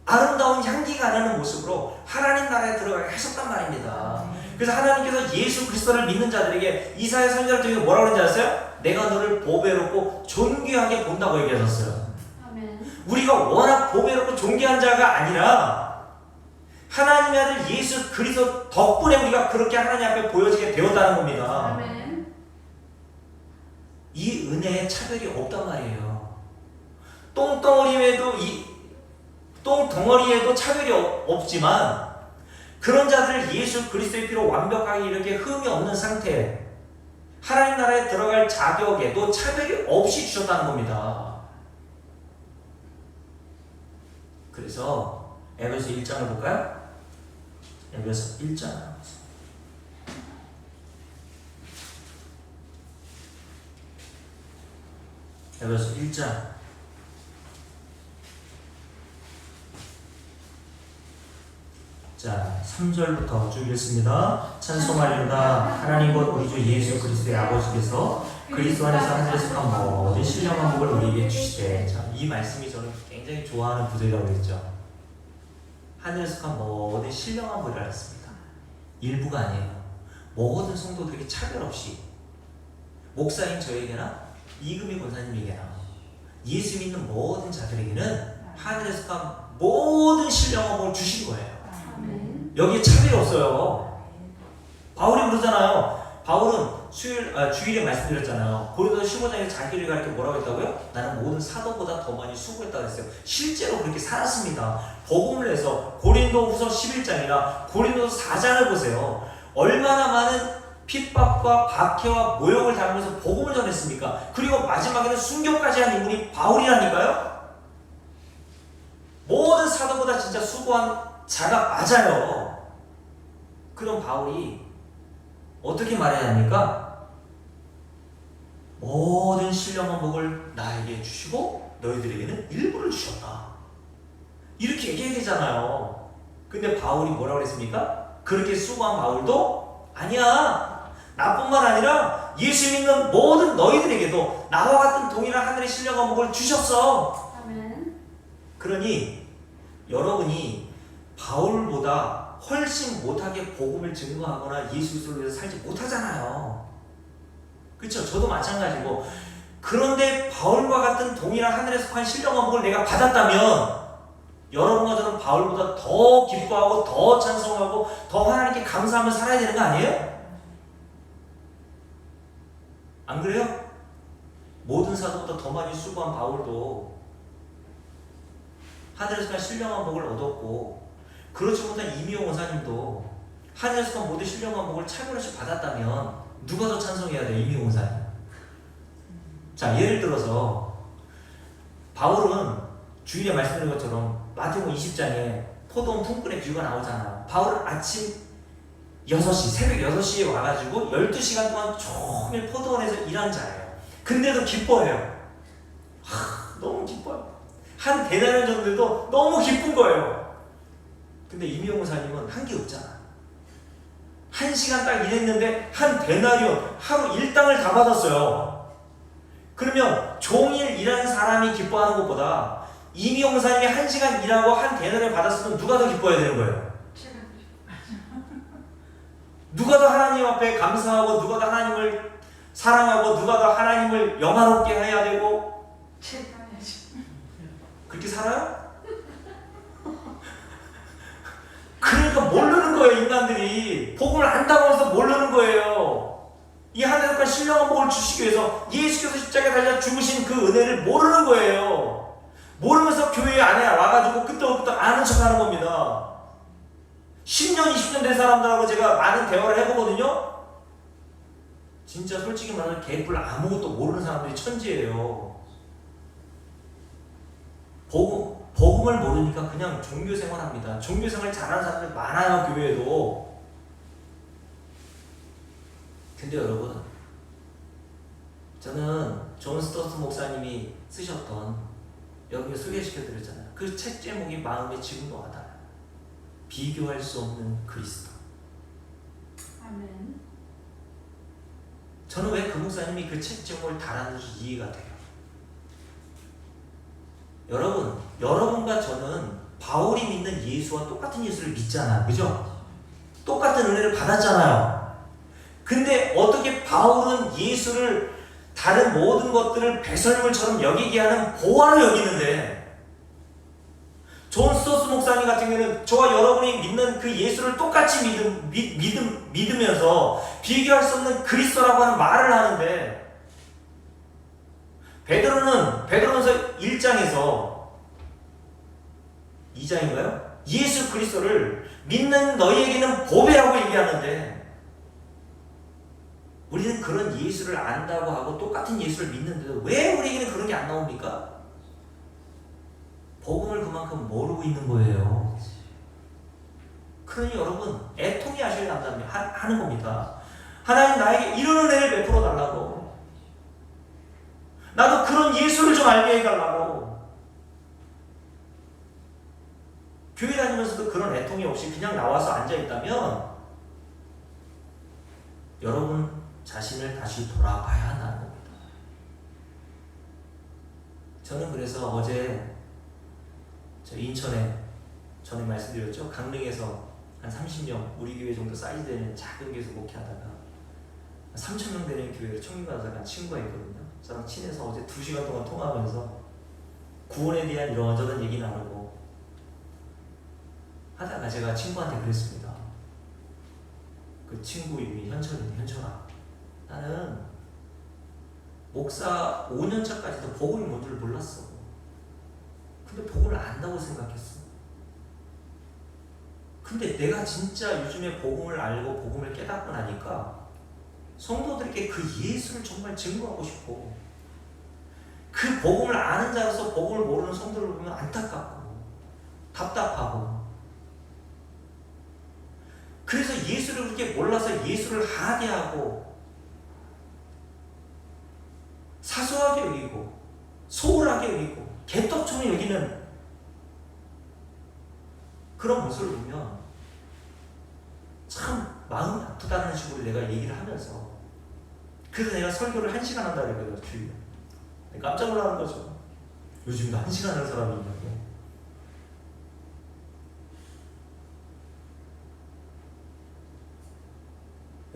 아름다운 향기가 나는 모습으로 하나님 나라에 들어가게 하셨단 말입니다. 그래서 하나님께서 예수 그리스도를 믿는 자들에게 이사야 선지자를 통해 뭐라고 그러는지 아세요? 내가 너를 보배롭고 존귀하게 본다고 얘기하셨어요. 아멘. 우리가 워낙 보배롭고 존귀한 자가 아니라 하나님의 아들 예수 그리스도 덕분에 우리가 그렇게 하나님 앞에 보여지게 되었다는 겁니다. 아멘. 이 은혜에 차별이 없단 말이에요. 똥덩어리에도 똥덩어리에도 차별이 없지만 그런 자들을 예수 그리스도의 피로 완벽하게 이렇게 흠이 없는 상태 하나님 나라에 들어갈 자격에도 차별이 없이 주셨다는 겁니다. 그래서 에베소 1장을 볼까요? 에베소 1장 에베소 1장 자, 3절부터 쭉 읽습니다. 찬송하리로다 하나님 곧 우리 주 예수 그리스도의 아버지께서 그리스도 안에서 하늘에 속한 모든 신령한 복을 우리에게 주시되. 자, 이 말씀이 저는 굉장히 좋아하는 구절이라고 했죠. 하늘에 속한 모든 신령한 복을 알았습니다. 일부가 아니에요. 모든 성도들에게 차별 없이 목사인 저에게나 이금희 권사님에게나 예수 믿는 모든 자들에게는 하늘에 속한 모든 신령한 복을 주신 거예요. 여기에 차별이 없어요. 바울이 그러잖아요. 바울은 주일에 말씀드렸잖아요. 고린도서 15장에 자기를 가리켜 뭐라고 했다고요? 나는 모든 사도보다 더 많이 수고했다고 했어요. 실제로 그렇게 살았습니다. 복음을 내서 고린도후서 11장이나 고린도서 4장을 보세요. 얼마나 많은 핍박과 박해와 모욕을 당하면서 복음을 전했습니까? 그리고 마지막에는 순교까지 한 인물이 바울이라니까요. 모든 사도보다 진짜 수고한 자가 맞아요. 그럼 바울이 어떻게 말해야 합니까? 모든 신령한 복을 나에게 주시고 너희들에게는 일부를 주셨다. 이렇게 얘기해야 되잖아요. 근데 바울이 뭐라고 그랬습니까? 그렇게 수고한 바울도 아니야. 나뿐만 아니라 예수 믿는 모든 너희들에게도 나와 같은 동일한 하늘의 신령한 복을 주셨어. 아멘. 그러니 여러분이 바울보다 훨씬 못하게 복음을 증거하거나 예수 그리스도를 위해서 살지 못하잖아요. 그렇죠? 저도 마찬가지고. 그런데 바울과 같은 동일한 하늘에 속한 신령한 복을 내가 받았다면 여러분과 저는 바울보다 더 기뻐하고 더 찬송하고 더 하나님께 감사하며 살아야 되는 거 아니에요? 안 그래요? 모든 사도보다 더 많이 수고한 바울도 하늘에서 속한 신령한 복을 얻었고, 그렇지 못한 이미용 원사님도 하늘에서 속한 모든 신령한 복을 차별없이 받았다면 누가 더 찬송해야 돼요? 이미용 원사님. 자, 예를 들어서 바울은 주일에 말씀드린 것처럼 마태복음 20장에 포도원 품꾼의 비유가 나오잖아요. 바울은 아침 6시, 새벽 6시에 와가지고 12시간 동안 종일 포도원에서 일한 자예요. 근데도 기뻐해요. 너무 기뻐요. 한 대나리 정도도 너무 기쁜 거예요. 근데 이미용 목사님은 한 게 없잖아. 1시간 딱 일했는데 한 데나리온, 하루 일당을 다 받았어요. 그러면 종일 일하는 사람이 기뻐하는 것보다 이미용 목사님이 1시간 일하고 한 데나리온 받았으면 누가 더 기뻐해야 되는 거예요? 누가 더 하나님 앞에 감사하고 누가 더 하나님을 사랑하고 누가 더 하나님을 영화롭게 해야 되고 그렇게 살아요? 그러니까 모르는 거예요. 인간들이 복음을 안다고 해서 모르는 거예요. 이 하늘과 신령한 복을 주시기 위해서 예수께서 십자가에 달려 죽으신 그 은혜를 모르는 거예요. 모르면서 교회 안에 와가지고 끄떡끄떡 아는 척하는 겁니다. 10년, 20년 된 사람들하고 제가 많은 대화를 해보거든요. 진짜 솔직히 말하면 개뿔 아무것도 모르는 사람들이 천지예요. 복음을 모르니까 그냥 종교생활 합니다. 종교생활 잘하는 사람들 많아요, 교회에도. 근데 여러분, 저는 존 스토트 목사님이 쓰셨던, 여기 소개시켜드렸잖아요. 그 책 제목이 마음에 지금도 와닿아요. 비교할 수 없는 그리스도. 아멘. 저는 왜 그 목사님이 그 책 제목을 달았는지 이해가 돼요. 여러분과 저는 바울이 믿는 예수와 똑같은 예수를 믿잖아요. 그죠? 똑같은 은혜를 받았잖아요. 근데 어떻게 바울은 예수를 다른 모든 것들을 배설물처럼 여기게 하는 보화를 여기는데, 존 스토스 목사님 같은 경우는 저와 여러분이 믿는 그 예수를 똑같이 믿으면서 비교할 수 없는 그리스도라고 하는 말을 하는데, 베드로전서 1장에서 2장인가요? 예수 그리스도를 믿는 너희에게는 보배라고 얘기하는데, 우리는 그런 예수를 안다고 하고 똑같은 예수를 믿는데도 왜 우리에게는 그런 게 안 나옵니까? 복음을 그만큼 모르고 있는 거예요. 그러니 여러분, 애통이 하셔야 하는 겁니다. 하나님 나에게 이런 은혜를 베풀어 달라고. 나도 그런 예수를 좀 알게 해달라고. 교회 다니면서도 그런 애통이 없이 그냥 나와서 앉아있다면 여러분 자신을 다시 돌아봐야 한다는 겁니다. 저는 그래서 어제 저 인천에 전에 말씀드렸죠. 강릉에서 한 30명 우리 교회 정도 사이즈 되는 작은 교회에서 목회하다가 3,000명 되는 교회를 청림받아서 간 친구가 있거든요. 저랑 친해서 어제 2시간 동안 통화하면서 구원에 대한 이런저런 얘기 나누고 하다가 제가 친구한테 그랬습니다. 그 친구 이름이 현철인데, 현철아, 나는 목사 5년차까지도 복음이 뭔 줄 몰랐어. 근데 복음을 안다고 생각했어. 근데 내가 진짜 요즘에 복음을 알고 복음을 깨닫고 나니까 성도들에게 그 예수를 정말 증거하고 싶어. 그 복음을 아는 자로서 복음을 모르는 성도를 보면 안타깝고 답답하고, 그래서 예수를 그렇게 몰라서 예수를 하대하고 사소하게 여기고 소홀하게 여기고 개떡처럼 여기는 그런 그런 모습을 보면 참 마음이 아프다는 식으로 내가 얘기를 하면서, 그래서 내가 설교를 1시간 한다 그랬거든요. 주일에. 깜짝 놀라는 거죠. 요즘도 1시간 하는 사람이 있냐고.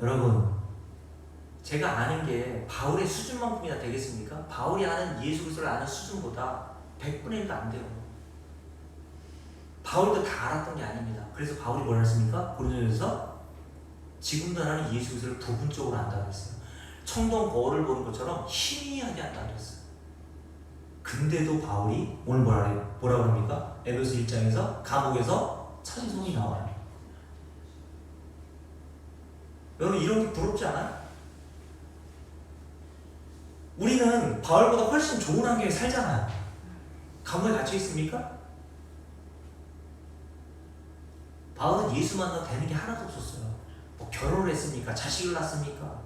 여러분, 제가 아는 게 바울의 수준만큼이나 되겠습니까? 바울이 아는 예수 그리스도를 아는 수준보다 100분의 1도 안 돼요. 바울도 다 알았던 게 아닙니다. 그래서 바울이 뭐라 했습니까? 고린도전서 지금도 나는 예수 그리스도를 부분적으로 안다고 했어요. 청동 거울을 보는 것처럼 희미하게 안다고 했어요. 근데도 바울이 오늘 뭐라 그럽니까? 에베소 1장에서 감옥에서 찬송이 나와요. 여러분, 이런 게 부럽지 않아요? 우리는 바울보다 훨씬 좋은 환경에 살잖아요. 감옥에 갇혀 있습니까? 바울은 예수 만나 되는 게 하나도 없었어요. 뭐 결혼을 했습니까? 자식을 낳습니까?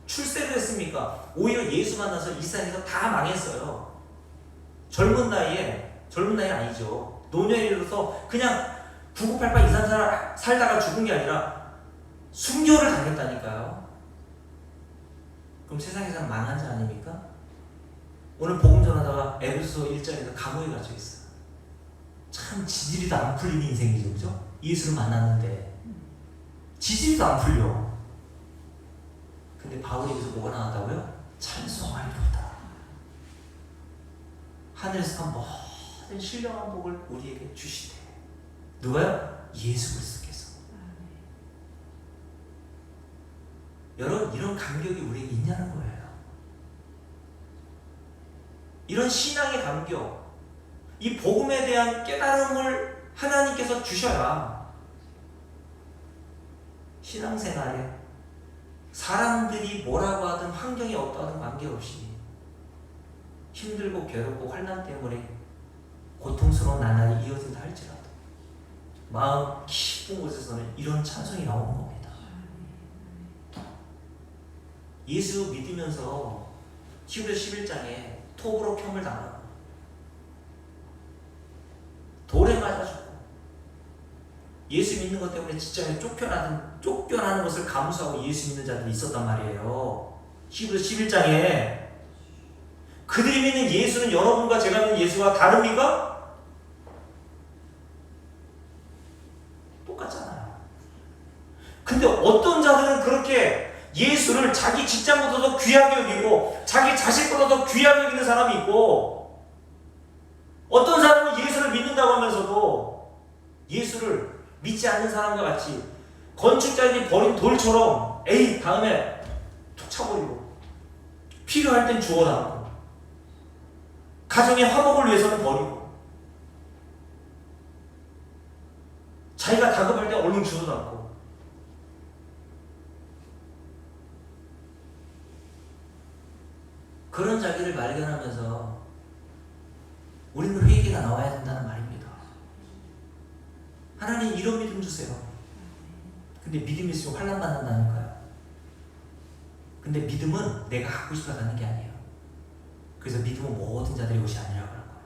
출세를 했습니까? 오히려 예수 만나서 이 세상에서 다 망했어요. 젊은 나이는 아니죠. 노년에 이르러서 그냥 9988 이상 살다가 죽은 게 아니라 순교를 당했다니까요. 그럼 세상에서는 망한 자 아닙니까? 오늘 복음 전하다가 에베소 1장에서 감옥에 갇혀 있어요. 참 지지리도 안 풀리는 인생이죠, 그죠? 예수를 만났는데 지지리도 안 풀려. 근데 바울이 여기서 뭐가 나왔다고요? 찬송하리로다. 하늘에서 모든 신령한 복을 우리에게 주시되. 누가요? 예수 그리스도께서. 여러분, 이런 감격이 우리에게 있냐는 거예요. 이런 신앙의 감격, 이 복음에 대한 깨달음을 하나님께서 주셔야 신앙생활에 사람들이 뭐라고 하든 환경이 어떠하든 관계없이 힘들고 괴롭고 환난 때문에 고통스러운 나날이 이어진다 할지라도 마음 깊은 곳에서는 이런 찬송이 나오는 겁니다. 예수 믿으면서 히브리서 11장에 톱으로 켬을 당하고 돌에 맞아 죽고 예수 믿는 것 때문에 직장에 쫓겨나는 것을 감수하고 예수 믿는 자들이 있었단 말이에요. 히브리서 11장에 그들이 믿는 예수는 여러분과 제가 믿는 예수와 다릅니까? 똑같잖아요. 근데 어떤 자들은 그렇게 예수를 자기 직장보다도 귀하게 여기고 자기 자식보다도 귀하게 여기는 사람이 있고, 어떤 사람은 예수를 믿는다고 하면서도 예수를 믿지 않는 사람과 같이 건축자들이 버린 돌처럼 에이 다음에 툭 차버리고 필요할 땐 주워 담고 가정의 화목을 위해서는 버리고 자기가 다급할 때 얼른 주워 담고 그런 자기를 발견하면서 우리는 회개가 나와야 된다는 말입니다. 하나님 이런 믿음 주세요. 근데 믿음이 있으면 환난 받는다니까요. 근데 믿음은 내가 갖고 싶어 갖는 게 아니에요. 그래서 믿음은 모든 자들의 것이 아니라고 하는 거예요.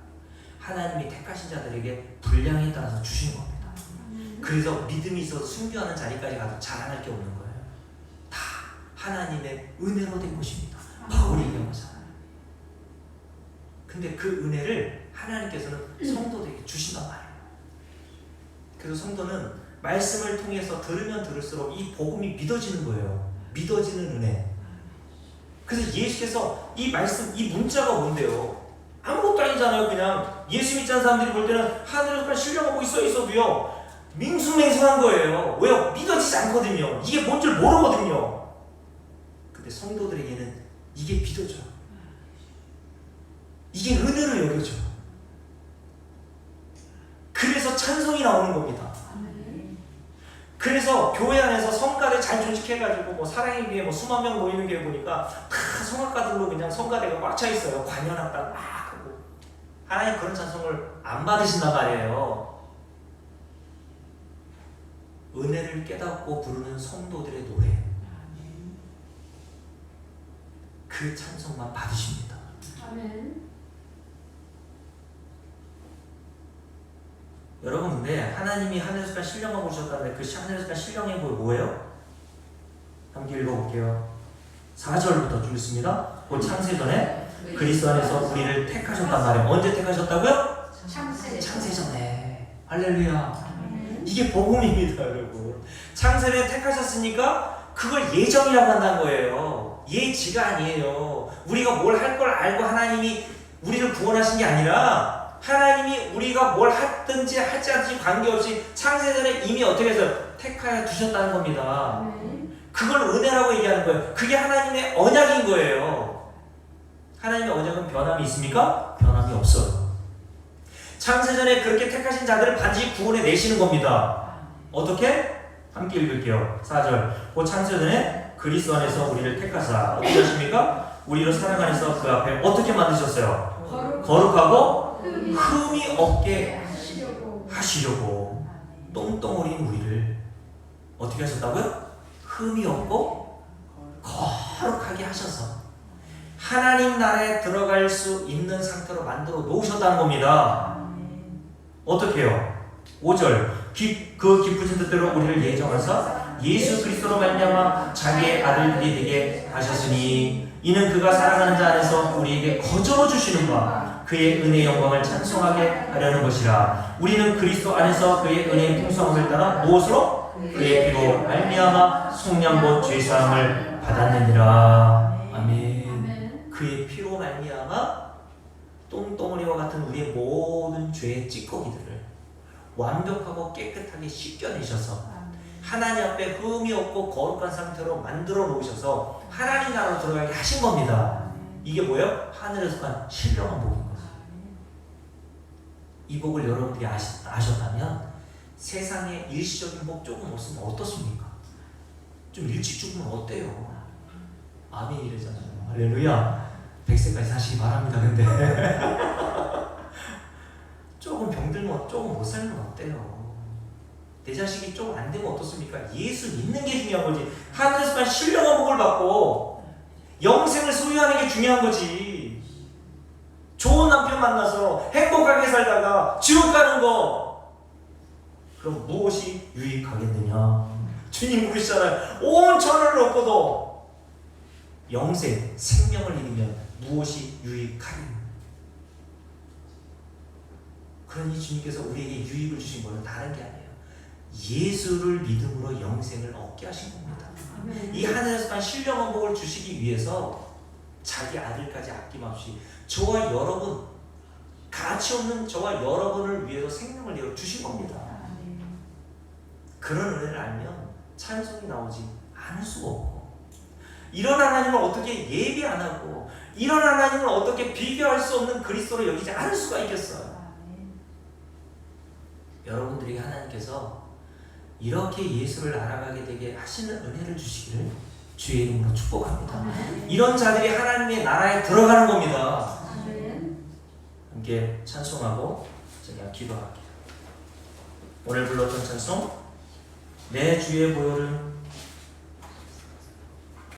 하나님이 택하신 자들에게 분량에 따라서 주시는 겁니다. 그래서 믿음이 있어서 순교하는 자리까지 가도 자랑할 게 없는 거예요. 다 하나님의 은혜로 된 것입니다. 바울이 얘기한 거잖아요. 근데 그 은혜를 하나님께서는 성도들에게 주신단 말이에요. 그래서 성도는 말씀을 통해서 들으면 들을수록 이 복음이 믿어지는 거예요. 믿어지는 은혜. 그래서 예수께서 이 말씀, 이 문자가 뭔데요? 아무것도 아니잖아요. 그냥 예수 믿지 않는 사람들이 볼 때는 하늘에서 그냥 신령하고 있어도요 밍숭맹숭한 거예요. 왜요? 믿어지지 않거든요. 이게 뭔 줄 모르거든요. 근데 성도들에게는 이게 믿어져요. 이게 은혜로 여겨져요. 그래서 찬송이 나오는 겁니다. 그래서 교회 안에서 성가대 잘 조직해가지고 뭐 사랑의 교회 뭐 수만 명 모이는 게 보니까 다 성악가들로 그냥 성가대가 꽉 차 있어요. 관현악단 막 하고. 하나님 그런 찬송을 안 받으신단 말이에요. 은혜를 깨닫고 부르는 성도들의 노래, 그 찬송만 받으십니다. 아멘. 여러분 근데 하나님이 하늘에서 신령한 보셨다는데 그 하늘에서 신령한 거 뭐예요? 함께 읽어볼게요. 4절부터 좀 있습니다. 곧 창세전에 그리스도 안에서 우리를 택하셨단 말이에요. 언제 택하셨다고요? 창세전에. 할렐루야. 이게 복음입니다, 여러분. 창세전에 택하셨으니까 그걸 예정이라고 한다는 거예요. 예지가 아니에요. 우리가 뭘 할 걸 알고 하나님이 우리를 구원하신 게 아니라 하나님이 우리가 뭘 하든지 할지 않든지 관계없이 창세전에 이미 어떻게 해서 택하여 두셨다는 겁니다. 그걸 은혜라고 얘기하는 거예요. 그게 하나님의 언약인 거예요. 하나님의 언약은 변함이 있습니까? 변함이 없어요. 창세전에 그렇게 택하신 자들을 반드시 구원해 내시는 겁니다. 어떻게? 함께 읽을게요. 4절. 곧 창세전에 그리스도 안에서 우리를 택하사 어떻게 하십니까? 우리로 사랑 안에서 그 앞에 어떻게 만드셨어요? 거룩하고 흠이 없게 하시려고 똥덩어리인 우리를 어떻게 하셨다고요? 흠이 없고 거룩하게 하셔서 하나님 나라에 들어갈 수 있는 상태로 만들어 놓으셨다는 겁니다. 어떻게 해요? 5절. 그 기쁘신 뜻대로 우리를 예정하사 예수 그리스도로 말미암아 자기의 아들들이 되게 하셨으니 이는 그가 사랑하는 자 안에서 우리에게 거저로 주시는 바 그의 은혜의 영광을 찬송하게 하려는 것이라. 우리는 그리스도 안에서 그의 은혜의 풍성함을 따라 무엇으로? 그의 피로 말미암아 속량곧 죄사함을 받았느니라. 아멘. 그의 피로 말미암아 똥덩어리와 같은 우리의 모든 죄의 찌꺼기들을 완벽하고 깨끗하게 씻겨내셔서 하나님 앞에 흠이 없고 거룩한 상태로 만들어 놓으셔서 하나님 나라로 들어가게 하신 겁니다. 이게 뭐예요? 하늘에서 간 신령한 복인 거죠. 이 복을 여러분들이 아셨다면 세상에 일시적인 복 조금 없으면 어떻습니까? 좀 일찍 죽으면 어때요? 아멘 이래잖아요. 할렐루야. 100세까지 사시기 바랍니다. 근데 조금 병들면 조금 못 살면 어때요? 내 자식이 조금 안 되면 어떻습니까? 예수 믿는 게 중요한 거지. 하늘에서만 신령한 복을 받고 영생을 소유하는 게 중요한 거지. 좋은 남편 만나서 행복하게 살다가 지옥 가는 거, 그럼 무엇이 유익하겠느냐? 주님 부르시잖아요. 온 천하를 얻고도 영생, 생명을 잃으면 무엇이 유익하겠느냐? 그러니 주님께서 우리에게 유익을 주신 것은 다른 게 아니에요. 예수를 믿음으로 영생을 얻게 하신 겁니다. 이 하늘에서 간 신령한 복을 주시기 위해서 자기 아들까지 아낌없이 저와 여러분, 가치 없는 저와 여러분을 위해서 생명을 내어 주신 겁니다. 그런 은혜를 알면 찬송이 나오지 않을 수가 없고, 이런 하나님을 어떻게 예비 안 하고 이런 하나님을 어떻게 비교할 수 없는 그리스도로 여기지 않을 수가 있겠어요. 여러분들에게 하나님께서 이렇게 예수를 알아가게 되게 하시는 은혜를 주시기를 주의 이름으로 축복합니다. 이런 자들이 하나님의 나라에 들어가는 겁니다. 함께 찬송하고 제가 기도할게요. 오늘 불렀던 찬송, 내 주의 보혈은